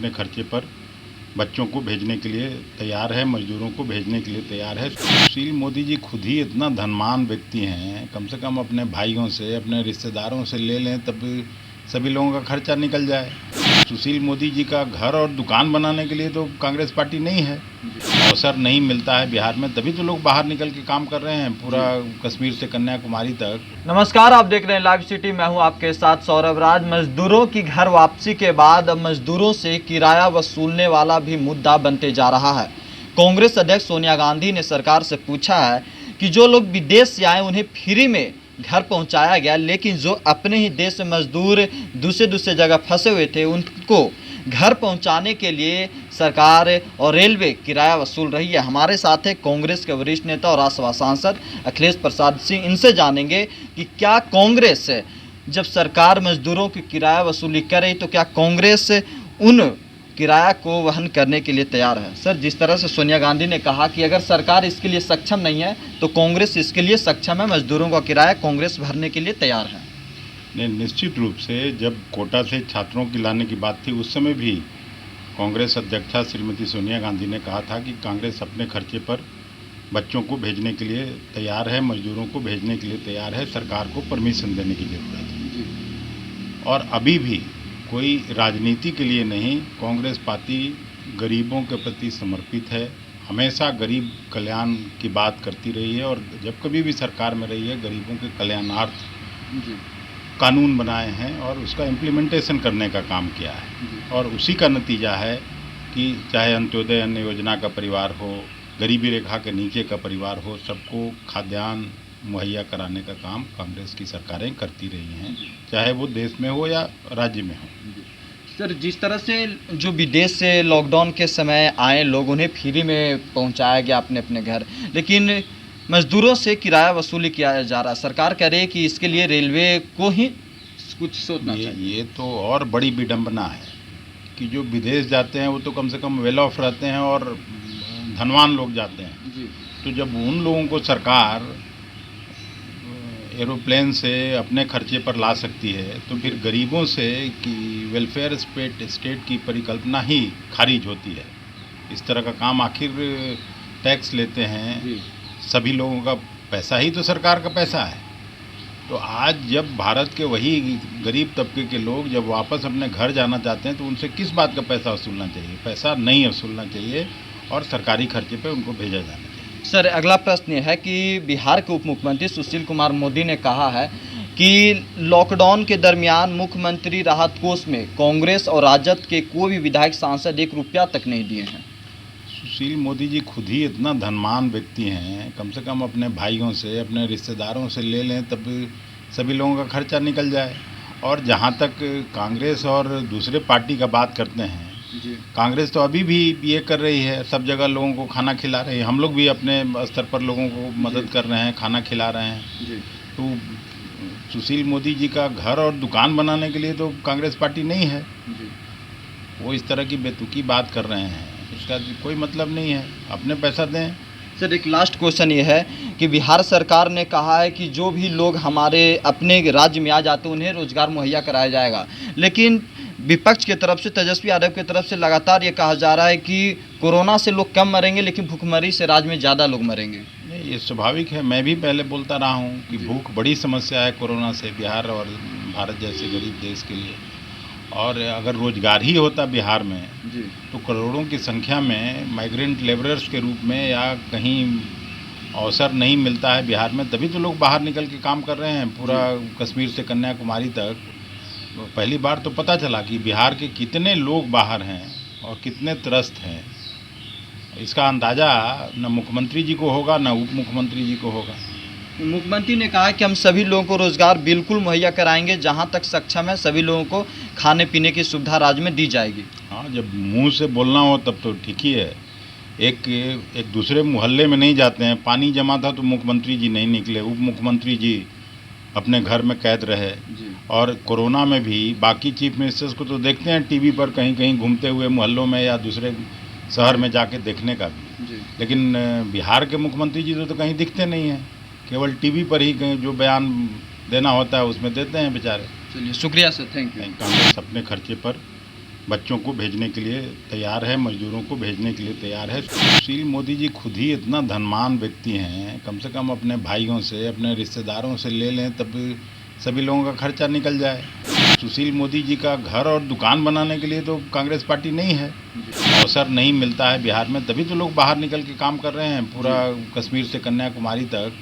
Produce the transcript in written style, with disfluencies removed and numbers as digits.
अपने खर्चे पर बच्चों को भेजने के लिए तैयार है, मजदूरों को भेजने के लिए तैयार है। सुशील मोदी जी खुद ही इतना धनवान व्यक्ति हैं, कम से कम अपने भाइयों से, अपने रिश्तेदारों से ले लें तब सभी लोगों का खर्चा निकल जाए। सुशील मोदी जी का घर और दुकान बनाने के लिए तो कांग्रेस पार्टी नहीं है। अवसर नहीं मिलता है बिहार में, तभी तो लोग बाहर निकल के काम कर रहे हैं, पूरा कश्मीर से कन्याकुमारी तक। नमस्कार, आप देख रहे हैं लाइव सिटी। मैं हूं आपके साथ सौरभ राज। मजदूरों की घर वापसी के बाद अब मजदूरों से किराया वसूलने वाला भी मुद्दा बनते जा रहा है। कांग्रेस अध्यक्ष सोनिया गांधी ने सरकार से पूछा है कि जो लोग विदेश से आए उन्हें फ्री में घर पहुंचाया गया, लेकिन जो अपने ही देश में मजदूर दूसरे जगह फंसे हुए थे उनको घर पहुंचाने के लिए सरकार और रेलवे किराया वसूल रही है। हमारे साथ है कांग्रेस के वरिष्ठ नेता और राज्यसभा सांसद अखिलेश प्रसाद सिंह। इनसे जानेंगे कि क्या कांग्रेस जब सरकार मजदूरों की किराया वसूली कर रही तो क्या कांग्रेस उन किराया को वहन करने के लिए तैयार है। सर, जिस तरह से सोनिया गांधी ने कहा कि अगर सरकार इसके लिए सक्षम नहीं है तो कांग्रेस इसके लिए सक्षम है, मजदूरों का किराया कांग्रेस भरने के लिए तैयार है। नहीं, निश्चित रूप से जब कोटा से छात्रों की लाने की बात थी उस समय भी कांग्रेस अध्यक्षा श्रीमती सोनिया गांधी ने कहा था कि कांग्रेस अपने खर्चे पर बच्चों को भेजने के लिए तैयार है, मजदूरों को भेजने के लिए तैयार है, सरकार को परमिशन देने की जरूरत है। और अभी भी कोई राजनीति के लिए नहीं, कांग्रेस पार्टी गरीबों के प्रति समर्पित है, हमेशा गरीब कल्याण की बात करती रही है और जब कभी भी सरकार में रही है गरीबों के कल्याणार्थ कानून बनाए हैं और उसका इम्प्लीमेंटेशन करने का काम किया है। और उसी का नतीजा है कि चाहे अंत्योदय अन्न योजना का परिवार हो, गरीबी रेखा के नीचे का परिवार हो, सबको खाद्यान्न मुहैया कराने का काम कांग्रेस की सरकारें करती रही हैं, चाहे वो देश में हो या राज्य में हो। सर, जिस तरह से जो विदेश से लॉकडाउन के समय आए लोग उन्हें फ्री में पहुंचाया गया अपने अपने घर, लेकिन मजदूरों से किराया वसूली किया जा रहा है। सरकार कह रही है कि इसके लिए रेलवे को ही कुछ सोचना चाहिए। ये तो और बड़ी विडंबना है कि जो विदेश जाते हैं वो तो कम से कम वेल ऑफ रहते हैं और धनवान लोग जाते हैं जी। तो जब उन लोगों को सरकार एरोप्लेन से अपने खर्चे पर ला सकती है तो फिर गरीबों से कि वेलफेयर स्टेट की परिकल्पना ही खारिज होती है। इस तरह का काम आखिर टैक्स लेते हैं, सभी लोगों का पैसा ही तो सरकार का पैसा है। तो आज जब भारत के वही गरीब तबके के लोग जब वापस अपने घर जाना चाहते हैं तो उनसे किस बात का पैसा वसूलना चाहिए? पैसा नहीं वसूलना चाहिए और सरकारी खर्चे पे उनको भेजा जाना चाहिए। सर, अगला प्रश्न यह है कि बिहार के उप मुख्यमंत्री सुशील कुमार मोदी ने कहा है कि लॉकडाउन के दरमियान मुख्यमंत्री राहत कोष में कांग्रेस और राजद के कोई भी विधायक सांसद 1 रुपया तक नहीं दिए हैं। सुशील मोदी जी खुद ही इतना धनवान व्यक्ति हैं, कम से कम अपने भाइयों से, अपने रिश्तेदारों से ले लें तब सभी लोगों का खर्चा निकल जाए। और जहाँ तक कांग्रेस और दूसरे पार्टी का बात करते हैं, कांग्रेस तो अभी भी ये कर रही है, सब जगह लोगों को खाना खिला रही है। हम लोग भी अपने स्तर पर लोगों को मदद कर रहे हैं, खाना खिला रहे हैं। तो सुशील मोदी जी का घर और दुकान बनाने के लिए तो कांग्रेस पार्टी नहीं है। वो इस तरह की बेतुकी बात कर रहे हैं, इसका कोई मतलब नहीं है, अपने पैसा दें। सर, एक लास्ट क्वेश्चन ये है कि बिहार सरकार ने कहा है कि जो भी लोग हमारे अपने राज्य में आ जाते हैं उन्हें रोजगार मुहैया कराया जाएगा, लेकिन विपक्ष की तरफ से, तेजस्वी यादव की तरफ से लगातार ये कहा जा रहा है कि कोरोना से लोग कम मरेंगे लेकिन भूखमरी से राज्य में ज़्यादा लोग मरेंगे। नहीं, ये स्वाभाविक है। मैं भी पहले बोलता रहा हूँ कि भूख बड़ी समस्या है कोरोना से बिहार और भारत जैसे गरीब देश के लिए। और अगर रोजगार ही होता बिहार में तो करोड़ों की संख्या में माइग्रेंट लेबरर्स के रूप में या कहीं अवसर नहीं मिलता है बिहार में, तभी तो लोग बाहर निकल के काम कर रहे हैं, पूरा कश्मीर से कन्याकुमारी तक। पहली बार तो पता चला कि बिहार के कितने लोग बाहर हैं और कितने त्रस्त हैं। इसका अंदाज़ा न मुख्यमंत्री जी को होगा न उप मुख्यमंत्री जी को होगा। मुख्यमंत्री ने कहा कि हम सभी लोगों को रोजगार बिल्कुल मुहैया कराएंगे, जहां तक सक्षम है सभी लोगों को खाने पीने की सुविधा राज्य में दी जाएगी। हाँ, जब मुंह से बोलना हो तब तो ठीक ही है। एक दूसरे मोहल्ले में नहीं जाते हैं, पानी जमा था तो मुख्यमंत्री जी नहीं निकले, उप मुख्यमंत्री जी अपने घर में कैद रहे। और कोरोना में भी बाकी चीफ मिनिस्टर्स को तो देखते हैं टीवी पर कहीं कहीं घूमते हुए मोहल्लों में या दूसरे शहर में जाके देखने का भी, लेकिन बिहार के मुख्यमंत्री जी तो कहीं दिखते नहीं हैं, केवल टीवी पर ही कहीं जो बयान देना होता है उसमें देते हैं बेचारे। चलिए, शुक्रिया सर, थैंक यू। कांग्रेस अपने खर्चे पर बच्चों को भेजने के लिए तैयार है, मजदूरों को भेजने के लिए तैयार है। सुशील मोदी जी खुद ही इतना धनवान व्यक्ति हैं, कम से कम अपने भाइयों से, अपने रिश्तेदारों से ले लें तब सभी लोगों का खर्चा निकल जाए। सुशील मोदी जी का घर और दुकान बनाने के लिए तो कांग्रेस पार्टी नहीं है। अवसर नहीं मिलता है बिहार में, तभी तो लोग बाहर निकल के काम कर रहे हैं, पूरा कश्मीर से कन्याकुमारी तक।